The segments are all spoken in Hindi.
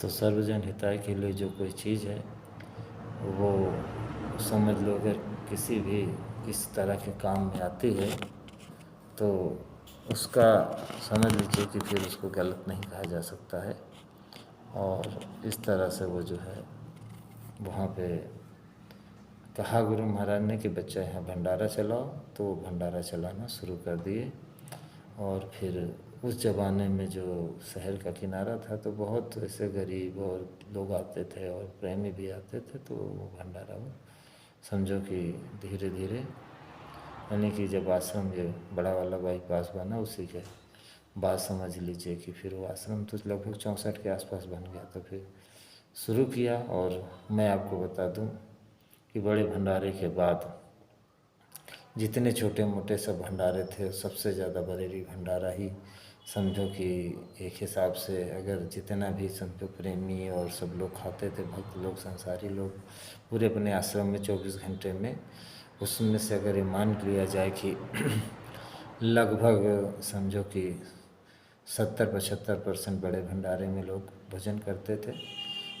तो सर्वजन हिताय के लिए जो कोई चीज़ है वो समझ लो, अगर किसी भी इस तरह के काम में आती है तो उसका समझ लीजिए कि फिर उसको गलत नहीं कहा जा सकता है। और इस तरह से वो जो है वहाँ पे कहा गुरु महाराज ने कि बच्चा यहाँ भंडारा चलाओ, तो वो भंडारा चलाना शुरू कर दिए। और फिर उस ज़माने में जो शहर का किनारा था तो बहुत ऐसे गरीब और लोग आते थे और प्रेमी भी आते थे, तो वो भंडारा वो समझो कि धीरे धीरे, यानी कि जब आश्रम ये बड़ा वाला बाईपास बना उसी के बाद समझ लीजिए कि फिर वो आश्रम तो लगभग 64 के आसपास बन गया, तो फिर शुरू किया। और मैं आपको बता दूं कि बड़े भंडारे के बाद जितने छोटे मोटे सब भंडारे थे, सबसे ज़्यादा बरेली भंडारा ही समझो कि एक हिसाब से अगर जितना भी समझो प्रेमी और सब लोग खाते थे, भक्त लोग, संसारी लोग, पूरे अपने आश्रम में 24 घंटे में, उसमें से अगर ये मान लिया जाए कि लगभग समझो कि 70-75% बड़े भंडारे में लोग भोजन करते थे,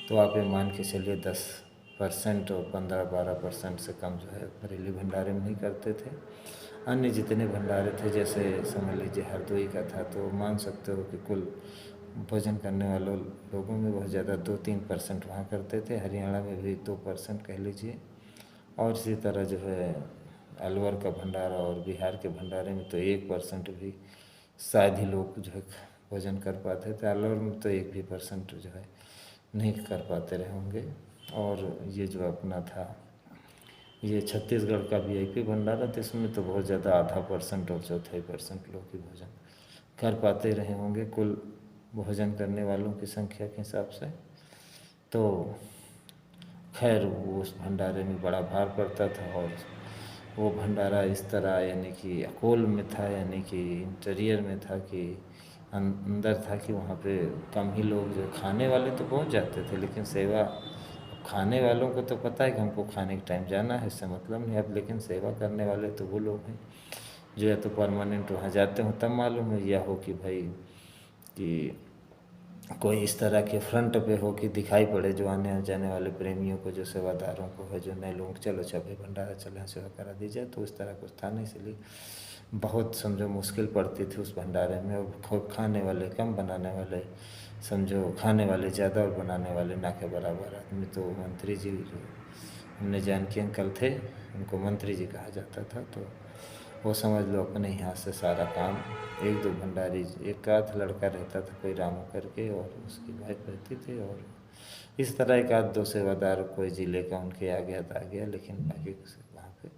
तो आप ये मान के चलिए 10% और 15-12% से कम जो है बरेली भंडारे में नहीं करते थे। अन्य जितने भंडारे थे, जैसे समझ लीजिए हरदोई का था, तो मान सकते हो कि कुल भोजन करने वालों लोगों में बहुत ज़्यादा 2-3% वहाँ करते थे। हरियाणा में भी 2% कह लीजिए। और इसी तरह जो है अलवर का भंडारा और बिहार के भंडारे में तो 1% भी शायद ही लोग जो है भोजन कर पाते थे। अलवर में तो 1% भी जो है नहीं कर पाते रहे होंगे। और ये जो अपना था ये छत्तीसगढ़ का VIP भंडारा, तो इसमें तो बहुत ज़्यादा 0.5% और 1/4% लोग ही भोजन कर पाते रहे होंगे कुल भोजन करने वालों की संख्या के हिसाब से। तो खैर वो उस भंडारे में बड़ा भार पड़ता था। और वो भंडारा इस तरह यानी कि अकोल में था, यानी कि इंटीरियर में था, कि अंदर था, कि वहाँ पे कम ही लोग, जो खाने वाले तो पहुँच जाते थे, लेकिन सेवा, खाने वालों को तो पता है कि हमको खाने के टाइम जाना है, इससे मतलब नहीं। अब लेकिन सेवा करने वाले तो वो लोग हैं जो या तो परमानेंट वहाँ जाते हो तब मालूम है, या हो कि भाई कि कोई इस तरह के फ्रंट पे हो कि दिखाई पड़े जो आने जाने वाले प्रेमियों को, जो सेवादारों को है, जो नए लोग, चलो अच्छा भाई भंडारा चले सेवा करा दी जाए, तो इस तरह कुछ था नहीं। इसलिए बहुत समझो मुश्किल पड़ती थी उस भंडारे में। और खाने वाले कम, बनाने वाले समझो, खाने वाले ज़्यादा और बनाने वाले ना के बराबर आदमी। तो मंत्री जी जो हमने जानकी अंकल थे, उनको मंत्री जी कहा जाता था, तो वो समझ लो अपने यहाँ से सारा काम, 1-2 भंडारी, एक आध लड़का रहता था कोई रामू करके, और उसकी वाइफ रहती थी, और इस तरह 1-2 सेवादार कोई ज़िले का उनके आ गया तो आ गया, लेकिन बाकी वहाँ पे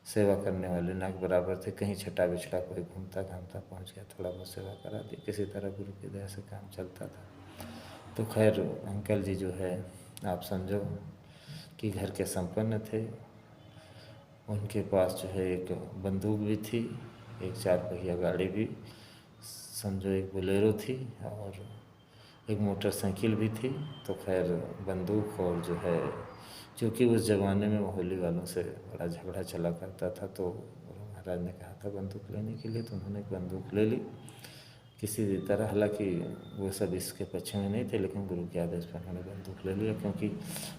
सेवा करने वाले ना के बराबर थे। कहीं छटा बिछड़ा कोई घूमता घामता पहुँच गया, थोड़ा बहुत सेवा करा दी, किसी तरह गुरु की दया से काम चलता था। तो खैर अंकल जी जो है आप समझो कि घर के संपन्न थे। उनके पास जो है एक बंदूक भी थी, एक 4 पहिया गाड़ी भी समझो, एक बोलेरो थी, और एक मोटरसाइकिल भी थी। तो खैर बंदूक, और जो है क्योंकि उस ज़माने में होली वालों से बड़ा झगड़ा चला करता था, तो गुरु महाराज ने कहा था बंदूक लेने के लिए, तो उन्होंने बंदूक ले ली किसी भी तरह। हालांकि वो सब इसके पक्ष में नहीं थे, लेकिन गुरु के आदेश पर उन्होंने बंदूक ले लिया, क्योंकि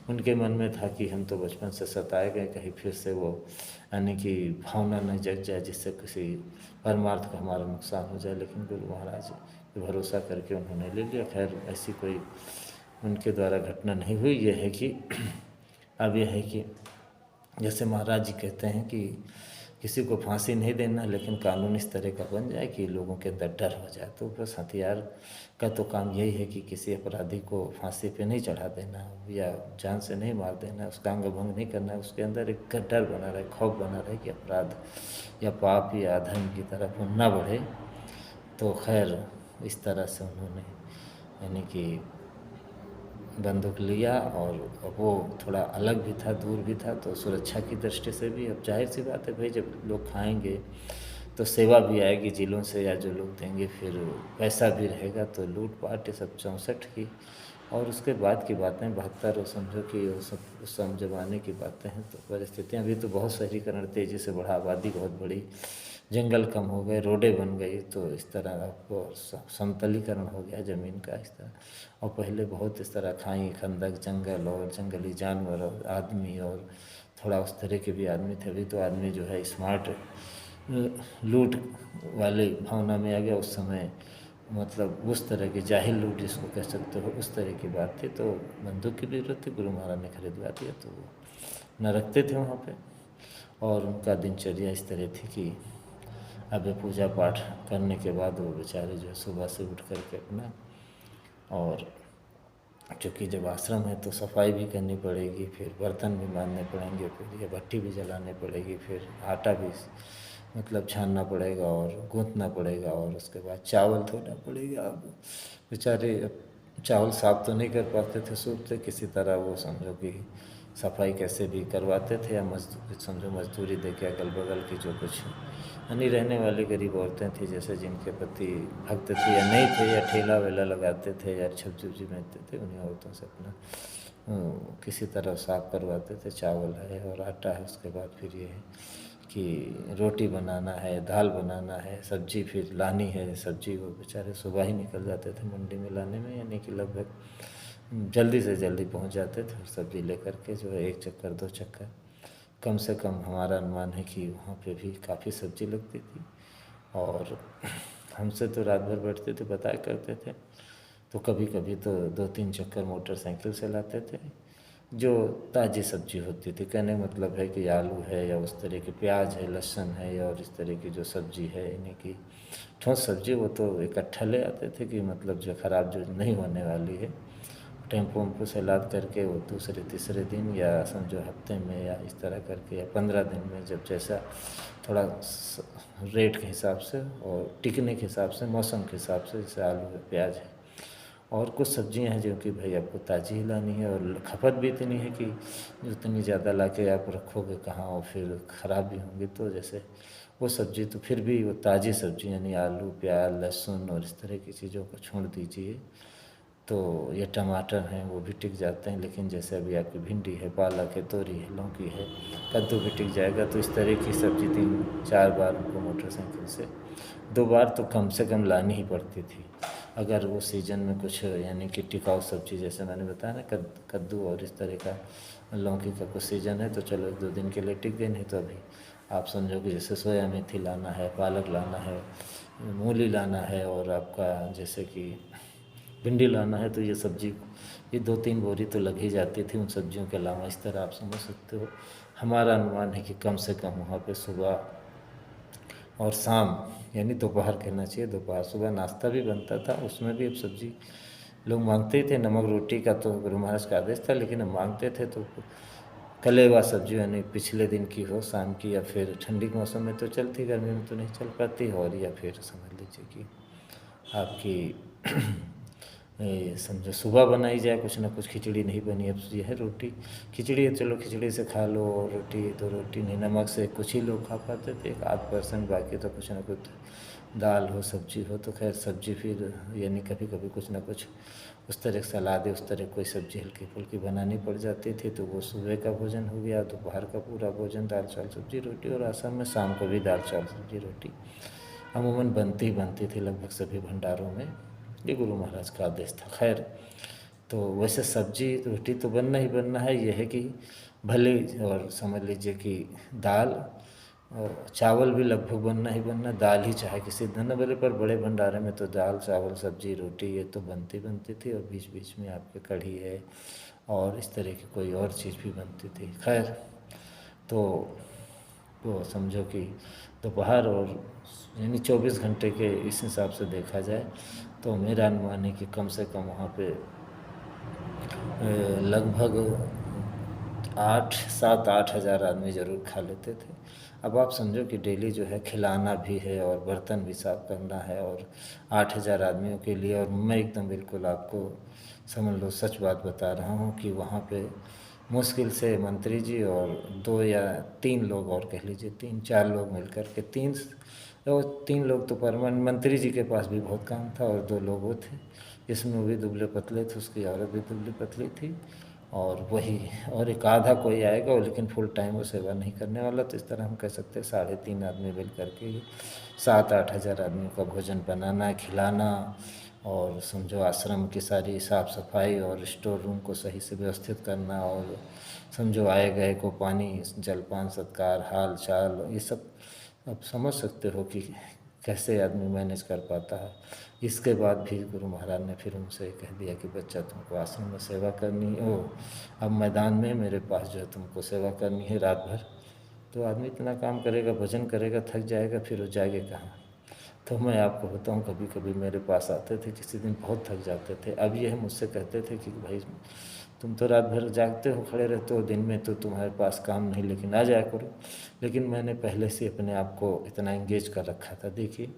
उनके मन में था कि हम तो बचपन से सताए गए, कहीं फिर से वो यानी कि भावना न जग जाए जिससे किसी परमार्थ का हमारा नुकसान हो जाए। लेकिन गुरु महाराज पे भरोसा करके उन्होंने ले लिया। खैर ऐसी कोई उनके द्वारा घटना नहीं हुई। यह है कि अब यह है कि जैसे महाराज जी कहते हैं कि किसी को फांसी नहीं देना, लेकिन कानून इस तरह का बन जाए कि लोगों के अंदर डर हो जाए। तो बस हथियार का तो काम यही है कि किसी अपराधी को फांसी पे नहीं चढ़ा देना, या जान से नहीं मार देना, उसका अंग भंग नहीं करना, उसके अंदर एक डर बना रहे, खौफ बना रहे कि अपराध या पाप या अधर्म की तरफ वो ना बढ़े। तो खैर इस तरह से उन्होंने यानी कि बंदूक लिया। और वो थोड़ा अलग भी था, दूर भी था, तो सुरक्षा की दृष्टि से भी अब जाहिर सी बात है भाई, जब लोग खाएंगे तो सेवा भी आएगी जिलों से, या जो लोग देंगे फिर पैसा भी रहेगा, तो लूट पाट ये सब 64 की। और उसके बाद की बातें 72, और समझो कि वो सब उस ज़माने की बातें हैं। तो परिस्थितियाँ भी तो बहुत शहरीकरण तेज़ी से बढ़ा, आबादी बहुत बड़ी, जंगल कम हो गए, रोडें बन गई, तो इस तरह आपको समतलीकरण हो गया ज़मीन का इस तरह। और पहले बहुत इस तरह खाई खंदक जंगल और जंगली जानवर और आदमी और थोड़ा उस तरह के भी आदमी थे। अभी तो आदमी जो है स्मार्ट लूट वाले भावना में आ गया। उस समय मतलब उस तरह की जाहिल लूट जिसको कह सकते हो, उस तरह की बात थी। तो बंदूक की भी ज़रूरत थी, गुरु महाराज ने खरीदवा दिया, तो वो न रखते थे वहाँ पे। और उनका दिनचर्या इस तरह थी कि अब पूजा पाठ करने के बाद वो बेचारे जो है सुबह से उठ करके अपना, और चूँकि जब आश्रम है तो सफाई भी करनी पड़ेगी, फिर बर्तन भी मांजने पड़ेंगे, फिर ये भट्टी भी जलानी पड़ेगी, फिर आटा भी मतलब छानना पड़ेगा और गूँथना पड़ेगा, और उसके बाद चावल धोना पड़ेगा। अब बेचारे चावल साफ तो नहीं कर पाते थे सूप से, किसी तरह वो समझो कि सफाई कैसे भी करवाते थे, या समझो मजदूरी दे के अगल बगल की जो कुछ यानी रहने वाली गरीब औरतें थी, जैसे जिनके पति भक्त थे या नहीं थे, या ठेला वेला लगाते थे या सब्जी उब्जी बेचते थे, उन्हीं औरतों से अपना किसी तरह साफ करवाते थे। चावल है और आटा है, उसके बाद फिर ये है कि रोटी बनाना है, दाल बनाना है, सब्जी फिर लानी है। सब्जी वो बेचारे सुबह ही निकल जाते थे मंडी में लाने में, यानी कि लगभग जल्दी से जल्दी पहुंच जाते थे, और सब्जी लेकर के जो है 1 चक्कर 2 चक्कर कम से कम हमारा अनुमान है कि वहाँ पे भी काफ़ी सब्जी लगती थी। और हमसे तो रात भर बैठते थे, बताया करते थे, तो कभी कभी तो 2-3 चक्कर मोटरसाइकिल से लाते थे, जो ताज़ी सब्जी होती थी। कहने का मतलब है कि आलू है, या उस तरह के प्याज है, लहसुन है, और इस तरह की जो सब्जी है, यानी कि ठोस सब्जी, वो तो इकट्ठा ले आते थे कि मतलब जो ख़राब जो नहीं होने वाली है, टेम्पो वेम्पो से लाद करके वो दूसरे तीसरे दिन, या समझो हफ्ते में, या इस तरह करके, या 15 दिन में, जब जैसा थोड़ा रेट के हिसाब से और टिकने के हिसाब से, मौसम के हिसाब से, जैसे आलू है, प्याज है, और कुछ सब्जियां हैं जो कि भाई आपको ताज़ी ही लानी है, और खपत भी इतनी है कि उतनी ज़्यादा ला के आप रखोगे कहाँ, और फिर ख़राब भी होंगी। तो जैसे वो सब्ज़ी तो फिर भी वो ताज़ी सब्ज़ी, यानी आलू प्याज लहसुन और इस तरह की चीज़ों को छोड़ दीजिए, तो ये टमाटर हैं वो भी टिक जाते हैं। लेकिन जैसे अभी आपकी भिंडी है, पालक है, तोरी है, लौकी है, कद्दू भी टिक जाएगा। तो इस तरह की सब्ज़ी 3-4 बार उनको मोटरसाइकिल से 2 बार तो कम से कम लानी ही पड़ती थी। अगर वो सीजन में कुछ यानी कि टिकाऊ सब्ज़ी, जैसे मैंने बताया ना, कद्दू और इस तरह का, लौकी का कुछ सीजन है तो चलो 1-2 दिन के लिए टिक गई। नहीं तो अभी आप समझो कि जैसे सोया मेथी लाना है, पालक लाना है, मूली लाना है, और आपका जैसे कि भिंडी लाना है, तो ये सब्जी ये 2-3 बोरी तो लग ही जाती थी उन सब्जियों के अलावा। इस तरह आप समझ सकते हो। हमारा अनुमान है कि कम से कम वहाँ पे सुबह और शाम, यानी दोपहर कहना चाहिए, दोपहर सुबह नाश्ता भी बनता था, उसमें भी अब सब्जी लोग मांगते ही थे। नमक रोटी का तो गुरु महाराज का आदेश था, लेकिन हम मांगते थे तो कले हुआ सब्जी, यानी पिछले दिन की हो, शाम की, या फिर ठंडी के मौसम में तो चलती, गर्मी में तो नहीं चल पाती, और या फिर समझ लीजिए कि आपकी ये समझो सुबह बनाई जाए कुछ ना कुछ। खिचड़ी नहीं बनी, अब ये है रोटी, खिचड़ी है, चलो खिचड़ी से खा लो, और रोटी तो रोटी नहीं, नमक से कुछ ही लोग खा पाते थे, 1-8%, बाकी तो कुछ ना कुछ दाल हो सब्जी हो। तो खैर सब्जी फिर यानी कभी कभी कुछ ना कुछ उस तरह की सलाद है, उस तरह कोई सब्जी हल्की फुल्की बनानी पड़ जाती थी। तो वो सुबह का भोजन हो गया, दोपहर का पूरा भोजन दाल चावल सब्जी रोटी, और आसाम में शाम को भी दाल चावल सब्जी रोटी अमूमन बनती ही बनती थी लगभग सभी भंडारों में। ये गुरु महाराज का आदेश था। खैर, तो वैसे सब्जी रोटी तो बनना ही बनना है। यह है कि भले, और समझ लीजिए कि दाल और चावल भी लगभग बनना ही बनना, दाल ही चाहे किसी दिन बड़े, पर बड़े भंडारे में तो दाल चावल सब्जी रोटी ये तो बनती बनती थी, और बीच बीच में आपके कढ़ी है और इस तरह की कोई और चीज़ भी बनती थी। खैर, तो वो समझो कि दोपहर और यानी 24 घंटे के इस हिसाब से देखा जाए तो मेरा अनुमान है कि कम से कम वहाँ पे लगभग 7-8 हज़ार आदमी ज़रूर खा लेते थे। अब आप समझो कि डेली जो है खिलाना भी है और बर्तन भी साफ करना है, और 8 हज़ार आदमियों के लिए। और मैं एकदम बिल्कुल आपको समझ लो सच बात बता रहा हूँ कि वहाँ पे मुश्किल से मंत्री जी और 2 या 3 लोग, और कह लीजिए 3-4 लोग मिलकर के, 3 लोग तो परमानेंट, मंत्री जी के पास भी बहुत काम था, और 2 लोग वो थे, जिसमें वो भी दुबले पतले थे, उसकी औरत भी दुबली पतली थी, और वही, और एक आधा कोई आएगा वो, लेकिन फुल टाइम वो सेवा नहीं करने वाला। तो इस तरह हम कह सकते हैं 3.5 आदमी मिल करके ही 7-8 हज़ार आदमियों का भोजन बनाना, खिलाना, और समझो आश्रम की सारी साफ़ सफाई और स्टोर रूम को सही से व्यवस्थित करना, और समझो आए गए को पानी, जलपान, सत्कार, हाल चाल, ये सब आप समझ सकते हो कि कैसे आदमी मैनेज कर पाता है। इसके बाद भी गुरु महाराज ने फिर उनसे कह दिया कि बच्चा तुमको आश्रम में सेवा करनी है, अब मैदान में मेरे पास जो है तुमको सेवा करनी है रात भर। तो आदमी इतना काम करेगा, भजन करेगा, थक जाएगा, फिर वो जाएगा कहाँ। तो मैं आपको बताऊं, कभी कभी मेरे पास आते थे, किसी दिन बहुत थक जाते थे। अब ये मुझसे कहते थे कि भाई तुम तो रात भर जागते हो, खड़े रहते हो, दिन में तो तुम्हारे पास काम नहीं, लेकिन आ जाया करो। लेकिन मैंने पहले से अपने आप को इतना एंगेज कर रखा था। देखिए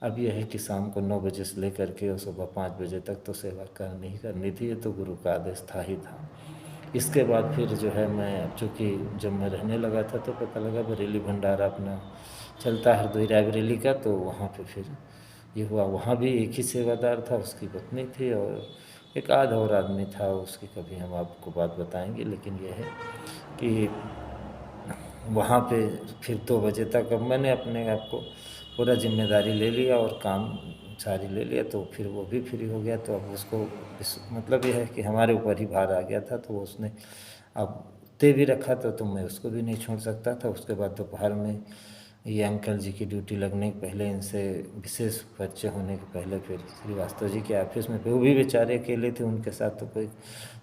अब यह है कि शाम को 9 बजे से लेकर के और सुबह 5 बजे तक तो सेवा करनी ही करनी थी, ये तो गुरु का आदेश था ही था। इसके बाद फिर जो है मैं, चूँकि जब मैं रहने लगा था तो पता लगा बरेली भंडारा अपना चलता है हरदोई रायबरेली का, तो वहाँ पे फिर ये हुआ। वहाँ भी एक ही सेवादार था, उसकी पत्नी थी और एक आध और आदमी था, उसकी कभी हम आपको बात बताएंगे। लेकिन यह है कि वहाँ पे फिर 2 बजे तक अब मैंने अपने आप को पूरा जिम्मेदारी ले लिया और काम सारी ले लिया, तो फिर वो भी फ्री हो गया। तो अब उसको मतलब ये है कि हमारे ऊपर ही भार आ गया था, तो वो उसने अब दे भी रखा था, तो मैं उसको भी नहीं छोड़ सकता था। उसके बाद दोपहर में ये अंकल जी की ड्यूटी लगने के पहले, इनसे विशेष परिचय होने के पहले, फिर श्रीवास्तव जी के ऑफिस में वो भी बेचारे अकेले थे, उनके साथ तो कोई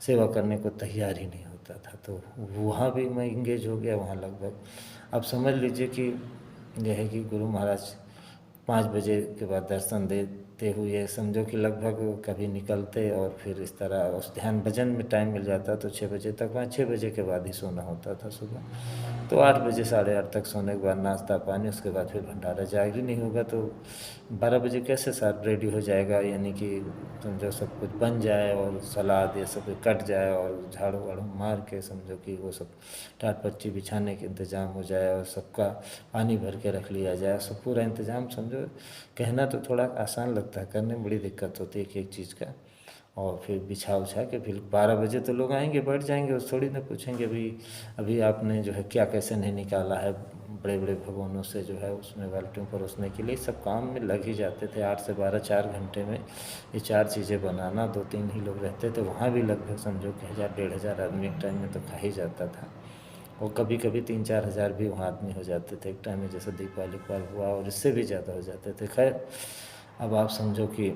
सेवा करने को तैयार ही नहीं होता था। तो वहाँ भी मैं इंगेज हो गया। वहाँ लगभग आप समझ लीजिए कि यह है कि गुरु महाराज 5 बजे के बाद दर्शन देते हुए समझो कि लगभग कभी निकलते, और फिर इस तरह उस ध्यान भजन में टाइम मिल जाता तो 6 बजे तक, वहाँ 6 बजे के बाद ही सोना होता था सुबह। तो 8 बजे 8:30 तक सोने के बाद नाश्ता पानी, उसके बाद फिर भंडारा जागरी नहीं होगा तो 12 बजे कैसे साथ रेडी हो जाएगा, यानी कि समझो सब कुछ बन जाए और सलाद ये सब कट जाए और झाड़ू वाड़ू मार के समझो कि वो सब टाट पच्ची बिछाने के इंतज़ाम हो जाए और सबका पानी भर के रख लिया जाए, सब पूरा इंतज़ाम समझो। कहना तो थोड़ा आसान लगता है, करने में बड़ी दिक्कत होती है एक चीज़ का। और फिर बिछा उछा के फिर 12 बजे तो लोग आएंगे, बैठ जाएंगे, और थोड़ी ना पूछेंगे अभी आपने जो है क्या कैसे नहीं निकाला है बड़े बड़े भगोनों से जो है उसमें बाल्टियों परोसने के लिए। सब काम में लग ही जाते थे। 8 से 12 4 घंटे में ये 4 चीज़ें बनाना, 2-3 ही लोग रहते थे। वहाँ भी लगभग समझो कि 1000-1500 आदमी एक टाइम में तो खा ही जाता था, और कभी कभी 3-4 हज़ार भी वहाँ आदमी हो जाते थे एक टाइम में, जैसे दीपावली पर हुआ, और इससे भी ज़्यादा हो जाते थे। खैर अब आप समझो कि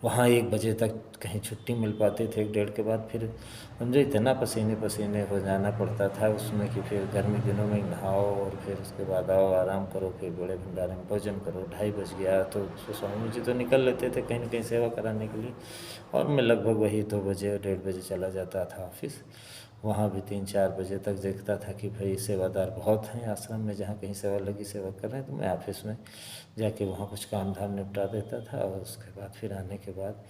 वहाँ 1 बजे तक कहीं छुट्टी मिल पाती थी, 1 डेढ़ के बाद फिर समझो इतना पसीने पसीने हो जाना पड़ता था उसमें कि फिर गर्मी दिनों में नहाओ और फिर उसके बाद आओ आराम करो, फिर बड़े भंडारे में भोजन करो। 2:30 बज गया तो स्वामी जी तो निकल लेते थे कहीं न कहीं सेवा कराने के लिए, और मैं लगभग वही 2 बजे 1:30 बजे चला जाता था ऑफिस। वहाँ भी 3-4 बजे तक देखता था कि भाई सेवादार बहुत हैं आश्रम में, जहाँ कहीं सेवा लगी सेवा कर रहे हैं, तो मैं ऑफिस में जाके वहाँ कुछ काम धाम निपटा देता था। और उसके बाद फिर आने के बाद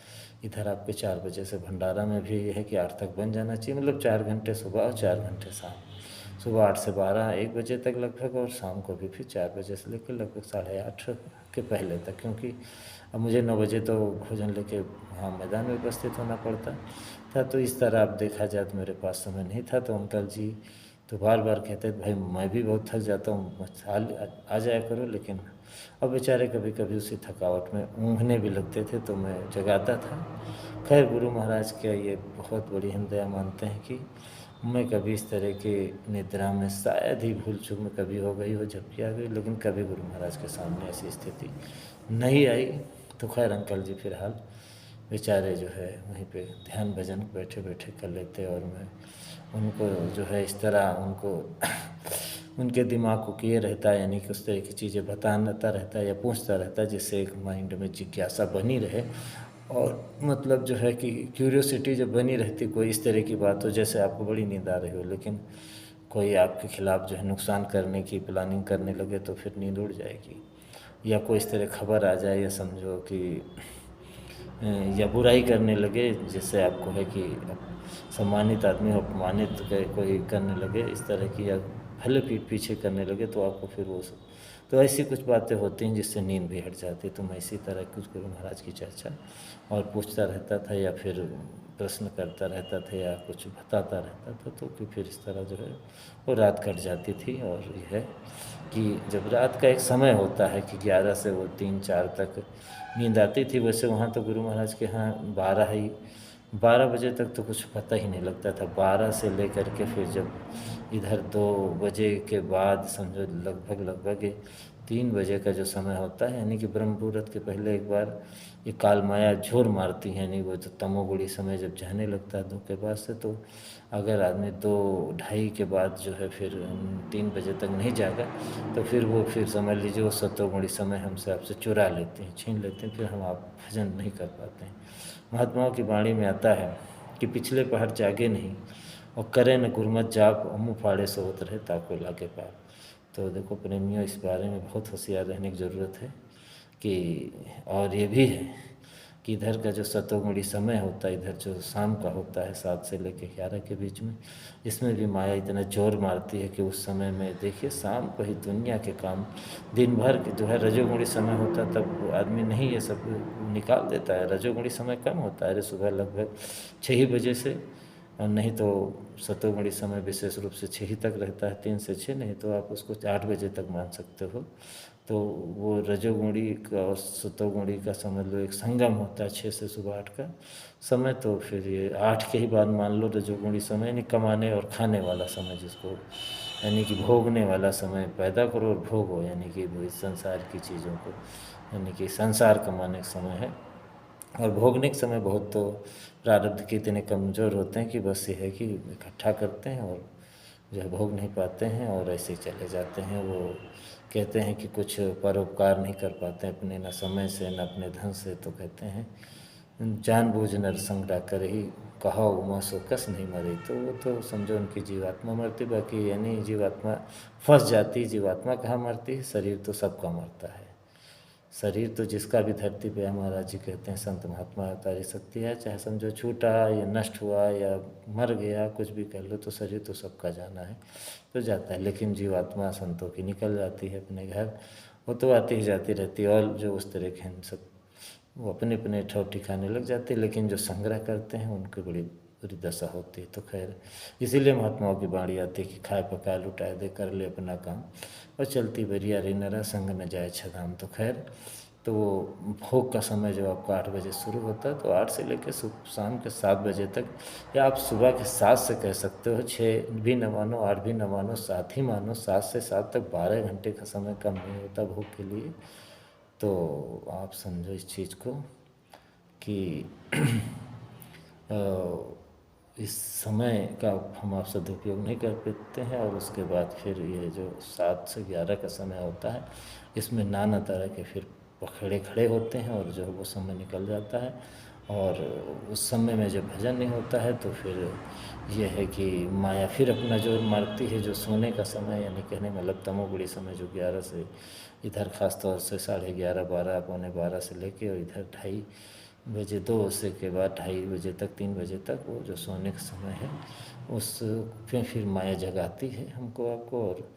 इधर आपके 4 बजे से भंडारा में भी ये है कि 8 तक बन जाना चाहिए, मतलब 4 घंटे सुबह और 4 घंटे शाम। सुबह 8 से 12 1 बजे तक लगभग, और शाम को भी फिर 4 बजे से लेकर लगभग 8:30 के पहले तक, क्योंकि अब मुझे 9 बजे तो भोजन लेके वहाँ मैदान में उपस्थित होना पड़ता था। तो इस तरह अब देखा जाए तो मेरे पास समय नहीं था। तो अंकल जी तो बार बार कहते थे भाई मैं भी बहुत थक जाता हूँ, आ जाया करो। लेकिन अब बेचारे कभी कभी उसी थकावट में ऊँघने भी लगते थे, तो मैं जगाता था। खैर गुरु महाराज का ये बहुत बड़ी हम दया मानते हैं कि मैं कभी इस तरह की निद्रा में शायद ही भूल चूक में कभी हो गई हो, झपकी आ गई, लेकिन कभी गुरु महाराज के सामने ऐसी स्थिति नहीं आई। तो खैर अंकल जी फिलहाल बेचारे जो है वहीं पे ध्यान भजन बैठे बैठे कर लेते, और मैं उनको जो है इस तरह उनको उनके दिमाग को किए रहता है, यानी कि उस तरह की चीज़ें बताता रहता है या पूछता रहता है, जिससे एक माइंड में जिज्ञासा बनी रहे। और मतलब जो है कि क्यूरियोसिटी जब बनी रहती कोई इस तरह की बात हो, जैसे आपको बड़ी नींद आ रही हो लेकिन कोई आपके खिलाफ जो है नुकसान करने की प्लानिंग करने लगे, तो फिर नींद उड़ जाएगी। या कोई इस तरह खबर आ जाए, या समझो कि या बुराई करने लगे, जिससे आपको है कि सम्मानित आदमी अपमानित कोई करने लगे इस तरह की, या भले पीठ पीछे करने लगे, तो आपको फिर वो सब, तो ऐसी कुछ बातें होती हैं जिससे नींद भी हट जाती है। तो मैं इसी तरह कुछ गुरु महाराज की चर्चा और पूछता रहता था, या फिर प्रश्न करता रहता था या कुछ बताता रहता था, तो कि फिर इस तरह जो है वो रात कट जाती थी। और ये है कि जब रात का एक समय होता है कि 11 से वो 3-4 तक नींद आती थी। वैसे वहाँ तो गुरु महाराज के यहाँ 12 बजे तक तो कुछ पता ही नहीं लगता था। 12 से लेकर के फिर जब इधर 2 बजे के बाद समझो लगभग 3 बजे का जो समय होता है, यानी कि ब्रह्म मुहूर्त के पहले एक बार ये काल माया झोर मारती है, यानी वो जो तमोगुणी समय जब जाने लगता है 2 के बाद से, तो अगर आदमी 2-2:30 के बाद जो है फिर 3 बजे तक नहीं जागा, तो फिर वो फिर समझ लीजिए वो सत्वगुणी समय हमसे आपसे चुरा लेते हैं, छीन लेते हैं, फिर हम आप भजन नहीं कर पाते हैं। महात्माओं की वाणी में आता है कि पिछले पहर जागे नहीं और करें न गुरमत जाप, मुँह फाड़े सोत रहे ताको लागे पार। तो देखो प्रेमियों, इस बारे में बहुत होशियार रहने की ज़रूरत है कि, और ये भी है कि इधर का जो सतोगुणी समय होता है, इधर जो शाम का होता है 7 से लेकर 11 के बीच में, इसमें भी माया इतना जोर मारती है कि उस समय में देखिए शाम को ही दुनिया के काम, दिन भर जो है रजोगुणी समय होता है तब आदमी नहीं ये सब निकाल देता है। रजोगुणी समय कम होता है, सुबह लगभग 6 ही बजे से, और नहीं तो सतोगुणी समय विशेष रूप से 6 ही तक रहता है, 3 से 6, नहीं तो आप उसको 8 बजे तक मान सकते हो। तो वो रजोगुणी का और सतोगुणी का समझ लो एक संगम होता है 6 से सुबह 8 का समय। तो फिर ये 8 के ही बाद मान लो रजोगुणी समय, यानी कमाने और खाने वाला समय जिसको, यानी कि भोगने वाला समय, पैदा करो और भोगो, यानी कि वो इस संसार की चीज़ों को, यानी कि संसार कमाने का समय है। और भोगने के समय बहुत तो प्रारब्ध के इतने कमज़ोर होते हैं कि बस ये है कि इकट्ठा करते हैं और जो है भोग नहीं पाते हैं और ऐसे ही चले जाते हैं। वो कहते हैं कि कुछ परोपकार नहीं कर पाते अपने, न समय से न अपने धन से, तो कहते हैं जानबूझ नर संगड़ा कर ही कहो उमा सो कस नहीं मरे। तो वो तो समझो उनकी जीवात्मा मरती, बाकी यानी जीवात्मा फंस जाती। जीवात्मा कहाँ मरती है, शरीर तो सबका मरता है। शरीर तो जिसका भी धरती पे, महाराज जी कहते हैं संत महात्मा अवतारी शक्ति है, चाहे समझो छूटा या नष्ट हुआ या मर गया, कुछ भी कर लो, तो शरीर तो सबका जाना है, तो जाता है। लेकिन जीवात्मा संतों की निकल जाती है अपने घर, वो तो आती ही जाती रहती है। और जो उस तरह के हैं सब, वो अपने अपने ठौर ठिकाने लग जाते हैं, लेकिन जो संग्रह करते हैं उनकी बड़ी बुरी दशा होती है। तो खैर इसीलिए महात्माओं की बाणी आती है कि खाए पकाए लुटाए दे, कर ले अपना काम और चलती बरिया रे नरा, संग न जाए छदाम। तो खैर, तो वो भोग का समय जो आपका 8 बजे शुरू होता है, तो 8 से लेकर शाम के 7 बजे तक, या आप सुबह के 7 से कह सकते हो, 6 भी न मानो, 8 भी न मानो, 7 ही मानो, 7 से 7 तक 12 घंटे का समय कम नहीं होता भोग के लिए। तो आप समझो इस चीज़ को कि इस समय का हम आप सदुपयोग नहीं कर पाते हैं। और उसके बाद फिर ये जो 7 से 11 का समय होता है, इसमें नाना तरह के फिर पखेड़े खड़े होते हैं और जो वो समय निकल जाता है। और उस समय में जब भजन नहीं होता है तो फिर ये है कि माया फिर अपना जोर मारती है। जो सोने का समय, यानी कहने मतलब तमोगुणी समय, जो 11 से इधर ख़ास तौर से 11:30, 12, पौने 12 से लेके, और इधर 2:30 बजे, 2 से के बाद 2:30 बजे तक, 3 बजे तक, वो जो सोने का समय है, उस फिर माया जगाती है हमको आपको। और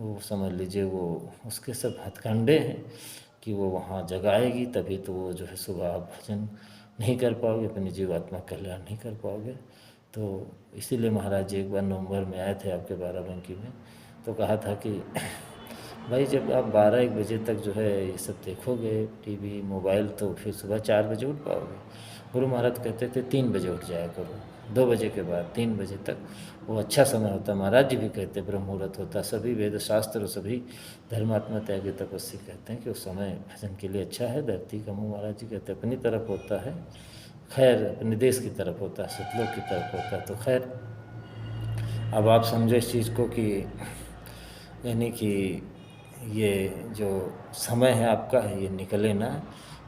वो समझ लीजिए वो उसके सब हथकंडे हैं कि वो वहाँ जगाएगी, तभी तो वो जो है सुबह आप भजन नहीं कर पाओगे, अपनी जीवात्मा कल्याण नहीं कर पाओगे। तो इसीलिए महाराज जी एक बार नवंबर में आए थे आपके बाराबंकी में, तो कहा था कि भाई जब आप 12-1 बजे तक जो है ये सब देखोगे टीवी मोबाइल, तो फिर सुबह 4 बजे उठ पाओगे। गुरु महाराज कहते थे 3 बजे उठ जाया करो, 2 बजे के बाद 3 बजे तक वो अच्छा समय होता है। महाराज जी भी कहते ब्रह्म मुहूर्त होता है। सभी वेद शास्त्र और सभी धर्मात्मा त्यागी तपस्वी कहते हैं कि उस समय भजन के लिए अच्छा है। धरती का मुँह महाराज जी कहते अपनी तरफ होता है, खैर अपने देश की तरफ होता है, सतलोक की तरफ होता है। तो खैर अब आप समझो इस चीज़ को कि यानी कि ये जो समय है आपका, ये निकले ना।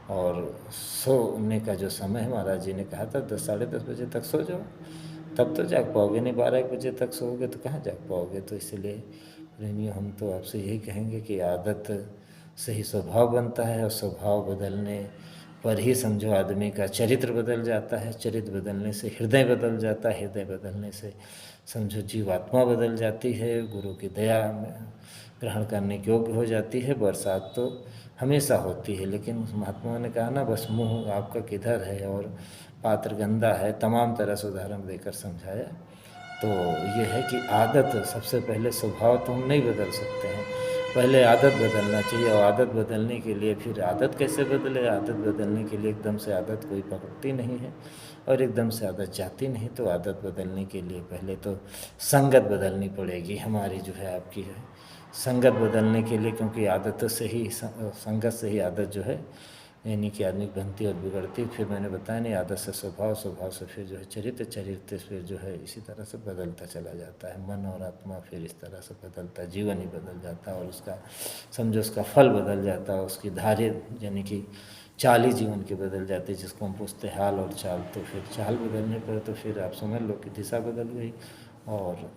और सोने का जो समय है, महाराज जी ने कहा था 10, साढ़े 10 बजे तक सो जाओ, तब तो जाग पाओगे, नहीं 12-1 बजे तक सोओगे तो कहाँ जाग पाओगे। तो इसलिए प्रेमियों, हम तो आपसे यही कहेंगे कि आदत से ही स्वभाव बनता है, और स्वभाव बदलने पर ही समझो आदमी का चरित्र बदल जाता है। चरित्र बदलने से हृदय बदल जाता है, हृदय बदलने से समझो जीवात्मा बदल जाती है, गुरु की दया में ग्रहण करने के योग्य हो जाती है। बरसात तो हमेशा होती है, लेकिन महात्मा ने कहा ना, बस मुँह आपका किधर है। और पात्र गंदा है, तमाम तरह से उदाहरण देकर समझाया। तो ये है कि आदत सबसे पहले, स्वभाव तो हम नहीं बदल सकते हैं, पहले आदत बदलना चाहिए। और आदत बदलने के लिए फिर आदत कैसे बदले, आदत बदलने के लिए एकदम से आदत कोई पकड़ती नहीं है और एकदम से आदत जाती नहीं। तो आदत बदलने के लिए पहले तो संगत बदलनी पड़ेगी हमारी, जो है आपकी है संगत बदलने के लिए, क्योंकि आदतों से ही संगत से ही आदत जो है यानी कि आदमी बनती और बिगड़ती। फिर मैंने बताया नहीं, आदत से स्वभाव, स्वभाव से फिर जो है चरित्र, चरित्र फिर जो है इसी तरह से बदलता चला जाता है। मन और आत्मा फिर इस तरह से बदलता है, जीवन ही बदल जाता है और उसका समझो उसका फल बदल जाता है, उसकी धारे यानी कि चाल ही जीवन की बदल जाती है, जिसको हम पूछते हाल और चाल। तो फिर चाल बदलने पर तो फिर आप समझ लो कि दिशा बदल गई और